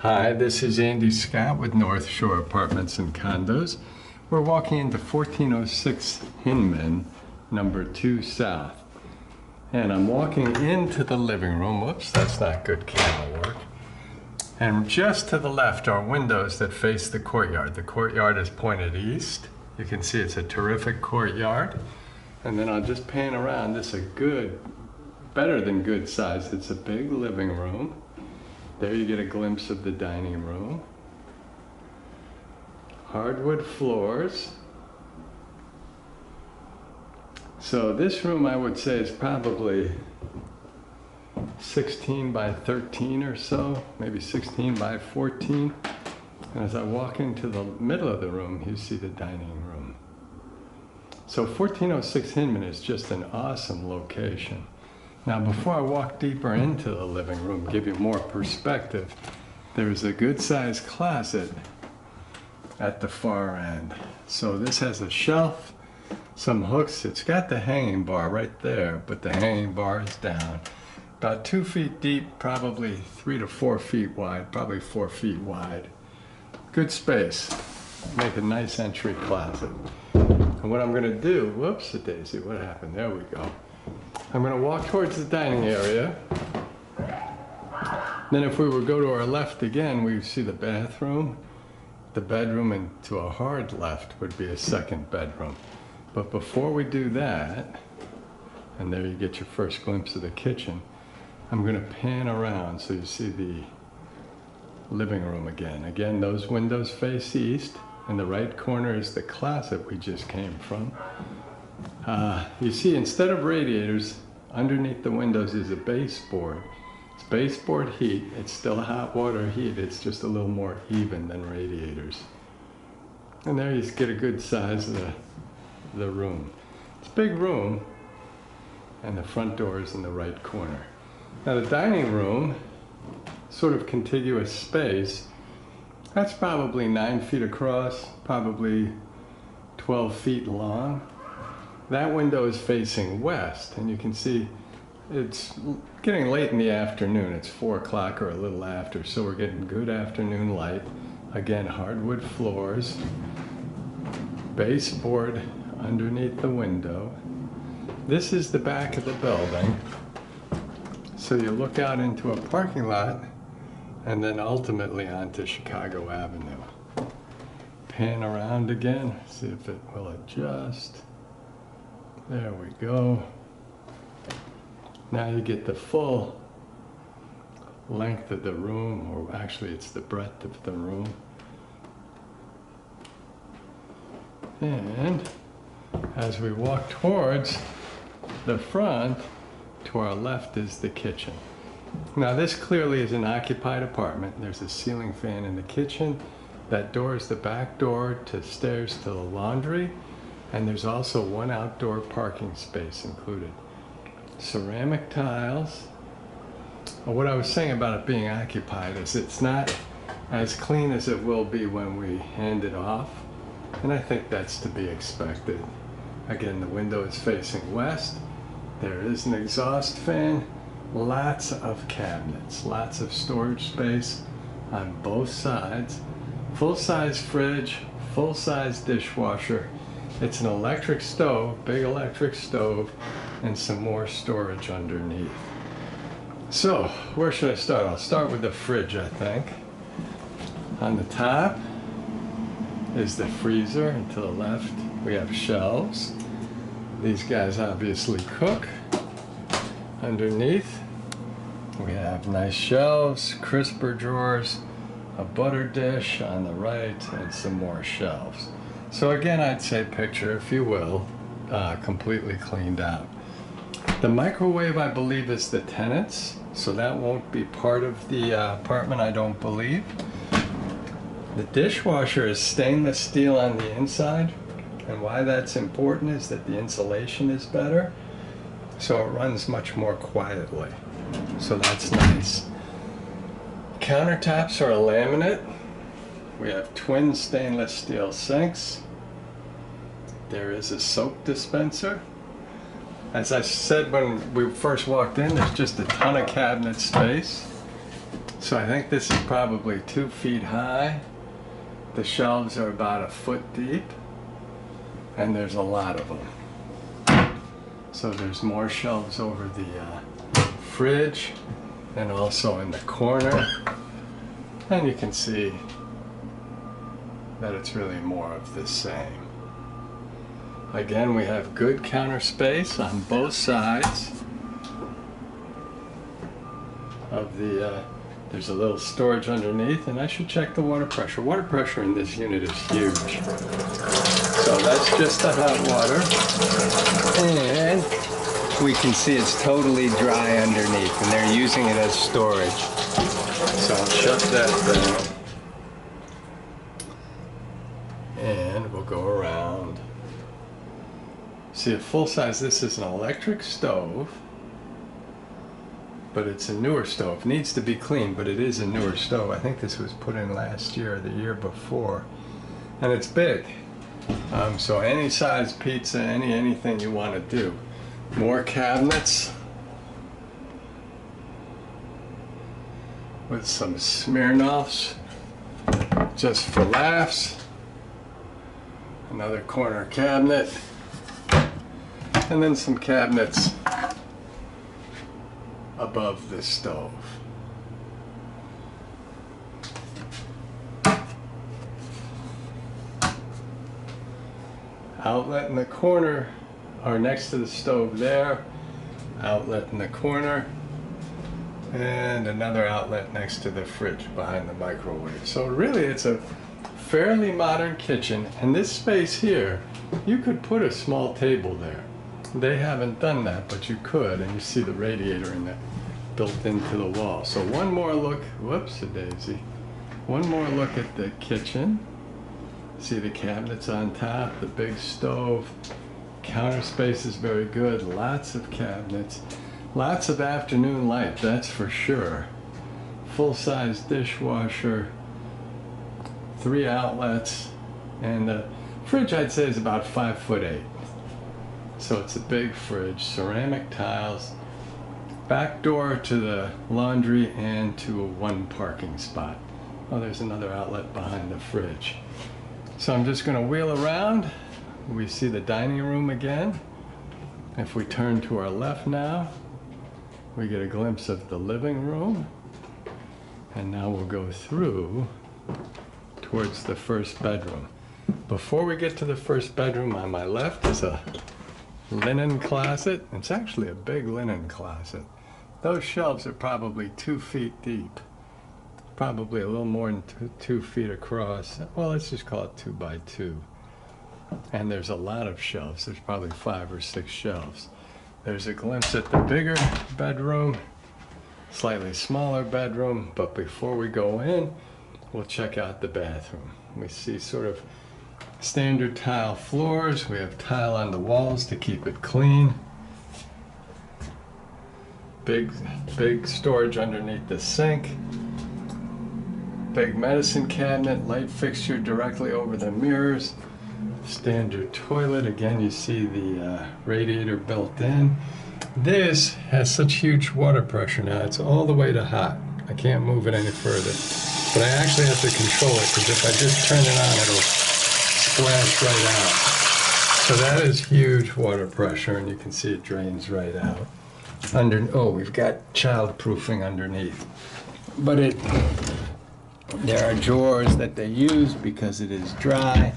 Hi, this is Andy Scott with North Shore Apartments and Condos. We're walking into 1406 Hinman, number 2 South. And I'm walking into the living room. Whoops, that's not good camera work. And just to the left are windows that face the courtyard. The courtyard is pointed east. You can see it's a terrific courtyard. And then I'll just pan around. This is a good, better than good size. It's a big living room. There you get a glimpse of the dining room. Hardwood floors. So this room I would say is probably 16 by 13 or so, maybe 16 by 14. And as I walk into the middle of the room, you see the dining room. So 1406 Hinman is just an awesome location. Now, before I walk deeper into the living room, give you more perspective, there's a good-sized closet at the far end. So this has a shelf, some hooks. It's got the hanging bar right there, but the hanging bar is down. About 2 feet deep, probably 3 to 4 feet wide, probably 4 feet wide. Good space. Make a nice entry closet. And what I'm going to do, whoops-a-daisy, what happened? There we go. I'm going to walk towards the dining area. Then if we were to go to our left again, we see the bathroom, the bedroom, and to a hard left would be a second bedroom. But before we do that, and there you get your first glimpse of the kitchen, I'm going to pan around so you see the living room again. Again, those windows face east. In the right corner is the closet we just came from. You see, instead of radiators, underneath the windows is a baseboard. It's baseboard heat. It's still hot water heat. It's just a little more even than radiators. And there you get a good size of the room. It's a big room, and the front door is in the right corner. Now the dining room, sort of contiguous space, that's probably 9 feet across, probably 12 feet long. That window is facing west, and you can see it's getting late in the afternoon. It's 4 o'clock or a little after, so we're getting good afternoon light. Again, hardwood floors, baseboard underneath the window. This is the back of the building. So you look out into a parking lot and then ultimately onto Chicago Avenue. Pan around again, see if it will adjust. There we go. Now you get the full length of the room, or actually it's the breadth of the room. And as we walk towards the front, to our left is the kitchen. Now this clearly is an occupied apartment. There's a ceiling fan in the kitchen. That door is the back door to stairs to the laundry. And there's also one outdoor parking space included. Ceramic tiles. What I was saying about it being occupied is it's not as clean as it will be when we hand it off. And I think that's to be expected. Again, the window is facing west. There is an exhaust fan. Lots of cabinets, lots of storage space on both sides. Full-size fridge, full-size dishwasher. It's an electric stove, big electric stove, and some more storage underneath. So, where should I start? I'll start with the fridge, I think. On the top is the freezer, and to the left we have shelves. These guys obviously cook. Underneath we have nice shelves, crisper drawers, a butter dish on the right, and some more shelves. So again, I'd say picture, if you will, completely cleaned out. The microwave, I believe, is the tenant's, so that won't be part of the apartment, I don't believe. The dishwasher is stainless steel on the inside, and why that's important is that the insulation is better, so it runs much more quietly. So that's nice. Countertops are a laminate. We have twin stainless steel sinks. There is a soap dispenser. As I said when we first walked in, there's just a ton of cabinet space. So I think this is probably 2 feet high. The shelves are about 1 foot deep, and there's a lot of them. So there's more shelves over the fridge and also in the corner. And you can see that it's really more of the same. Again, we have good counter space on both sides of the, there's a little storage underneath, and I should check the water pressure. Water pressure in this unit is huge. So that's just the hot water. And we can see it's totally dry underneath, and they're using it as storage. So I'll shut that down. And we'll go around. See, a full size, this is an electric stove, but it's a newer stove. Needs to be cleaned, but it is a newer stove. I think this was put in last year or the year before. And it's big. So any size pizza, anything you want to do. More cabinets with some Smirnoffs, just for laughs. Another corner cabinet. And then some cabinets above the stove. Outlet in the corner, or next to the stove there. Outlet in the corner. And another outlet next to the fridge behind the microwave. So really it's a fairly modern kitchen. And this space here, you could put a small table there. They haven't done that, but you could, and you see the radiator in there built into the wall. So one more look, whoops-a-daisy. One more look at the kitchen. See the cabinets on top, the big stove. Counter space is very good, lots of cabinets. Lots of afternoon light, that's for sure. Full-size dishwasher, 3 outlets, and the fridge I'd say is about 5'8". So it's a big fridge, ceramic tiles, back door to the laundry and to one parking spot. Oh, there's another outlet behind the fridge. So I'm just going to wheel around. We see the dining room again. If we turn to our left now, we get a glimpse of the living room. And now we'll go through towards the first bedroom. Before we get to the first bedroom, on my left is a linen closet. It's actually a big linen closet. Those shelves are probably 2 feet deep. Probably a little more than 2 feet across. Well, let's just call it 2 by 2. And there's a lot of shelves. There's probably 5 or 6 shelves. There's a glimpse at the bigger bedroom, slightly smaller bedroom. But before we go in, we'll check out the bathroom. We see sort of standard tile floors. We have tile on the walls to keep it clean. Big storage underneath the sink. Big medicine cabinet, light fixture directly over the mirrors. Standard toilet. Again, you see the radiator built in. This has such huge water pressure now. It's all the way to hot. I can't move it any further. But I actually have to control it, because if I just turn it on, it'll splash right out. So that is huge water pressure, and you can see it drains right out. Oh, we've got childproofing underneath. But there are drawers that they use because it is dry.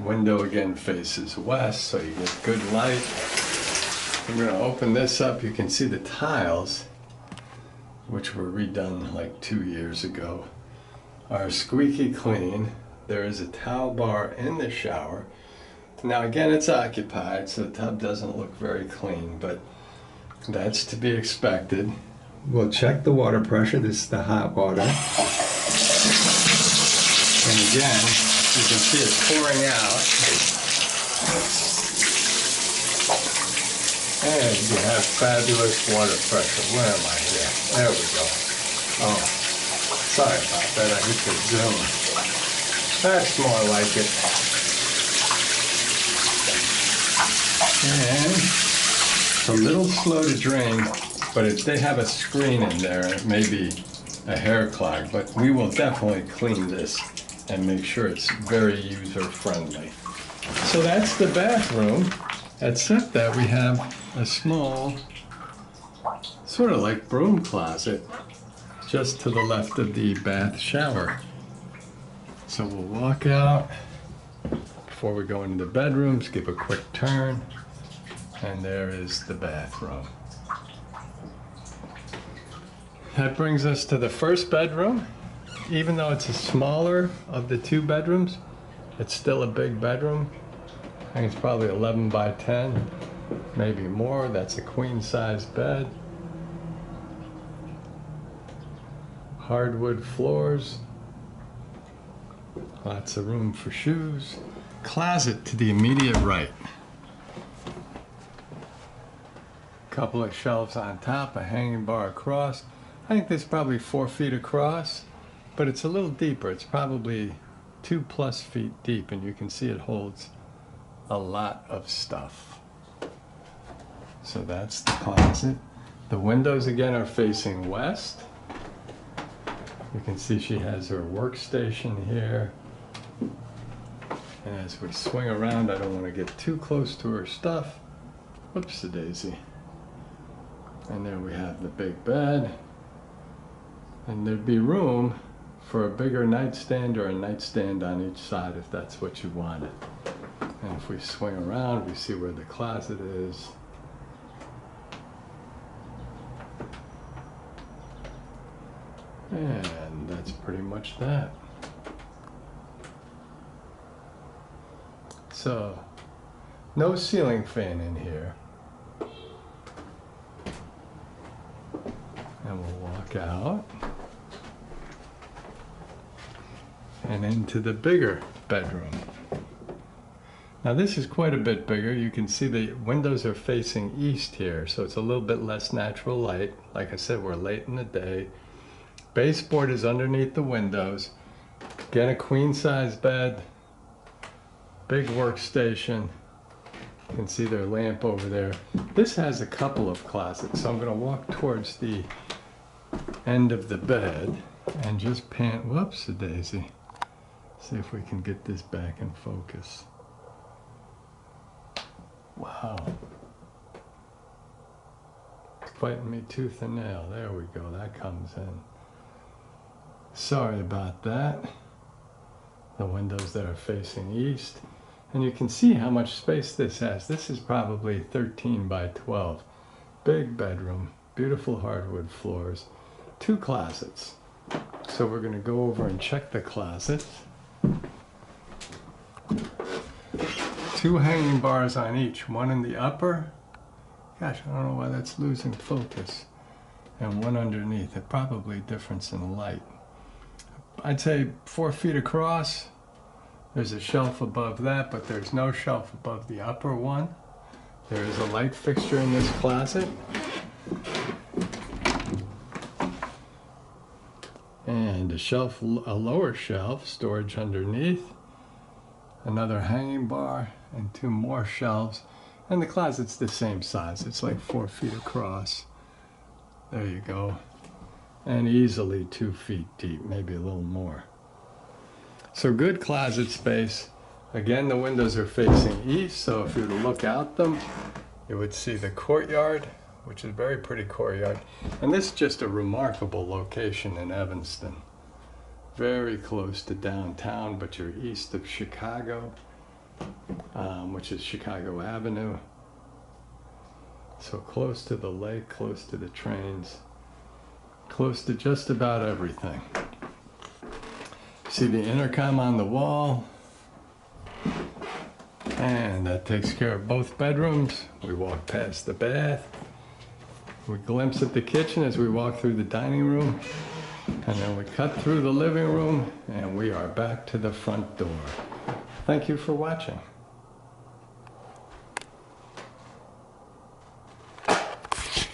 Window again faces west, so you get good light. I'm going to open this up. You can see the tiles, which were redone like 2 years ago, are squeaky clean. There is a towel bar in the shower. Now again, it's occupied, so the tub doesn't look very clean, but that's to be expected. We'll check the water pressure. This is the hot water. And again, you can see it pouring out. And you have fabulous water pressure. Where am I here? There we go. Oh, sorry about that. I hit the zoom. That's more like it. And it's a little slow to drain, but they have a screen in there, and it may be a hair clog, but we will definitely clean this and make sure it's very user-friendly. So that's the bathroom, except that we have a small, sort of like broom closet, just to the left of the bath shower. So we'll walk out before we go into the bedrooms, give a quick turn, and there is the bathroom. That brings us to the first bedroom. Even though it's a smaller of the two bedrooms, it's still a big bedroom. I think it's probably 11 by 10, maybe more. That's a queen size bed. Hardwood floors. Lots of room for shoes. Closet to the immediate right. Couple of shelves on top, a hanging bar across. I think this is probably 4 feet across, but it's a little deeper. It's probably 2+ feet deep, and you can see it holds a lot of stuff. So that's the closet. The windows again are facing west. You can see she has her workstation here. And as we swing around, I don't want to get too close to her stuff. Whoops-a-daisy. And there we have the big bed. And there'd be room for a bigger nightstand or a nightstand on each side if that's what you wanted. And if we swing around, we see where the closet is. And that's pretty much that. So, no ceiling fan in here. And we'll walk out and into the bigger bedroom. Now this is quite a bit bigger. You can see the windows are facing east here, so it's a little bit less natural light. Like I said, we're late in the day. Baseboard is underneath the windows. Again, a queen size bed, big workstation. You can see their lamp over there. This has a couple of closets, so I'm going to walk towards the end of the bed and just pan, whoops-a-daisy. See if we can get this back in focus. Wow. It's fighting me tooth and nail. There we go, that comes in. Sorry about that. The windows that are facing east. And you can see how much space this has. This is probably 13 by 12. Big bedroom, beautiful hardwood floors, 2 closets. So we're going to go over and check the closets. 2 hanging bars on each, one in the upper. Gosh, I don't know why that's losing focus. And one underneath. It probably difference in light. I'd say 4 feet across. There's a shelf above that, but there's no shelf above the upper one. There is a light fixture in this closet. And a shelf, a lower shelf, storage underneath. Another hanging bar and 2 more shelves. And the closet's the same size. It's like 4 feet across. There you go. And easily 2 feet deep, maybe a little more. So good closet space. Again, the windows are facing east, so if you were to look out them, you would see the courtyard, which is a very pretty courtyard. And this is just a remarkable location in Evanston. Very close to downtown, but you're east of Chicago, which is Chicago Avenue. So close to the lake, close to the trains, close to just about everything. See the intercom on the wall, and that takes care of both bedrooms. We walk past the bath. We glimpse at the kitchen as we walk through the dining room, and then we cut through the living room, and we are back to the front door. Thank you for watching.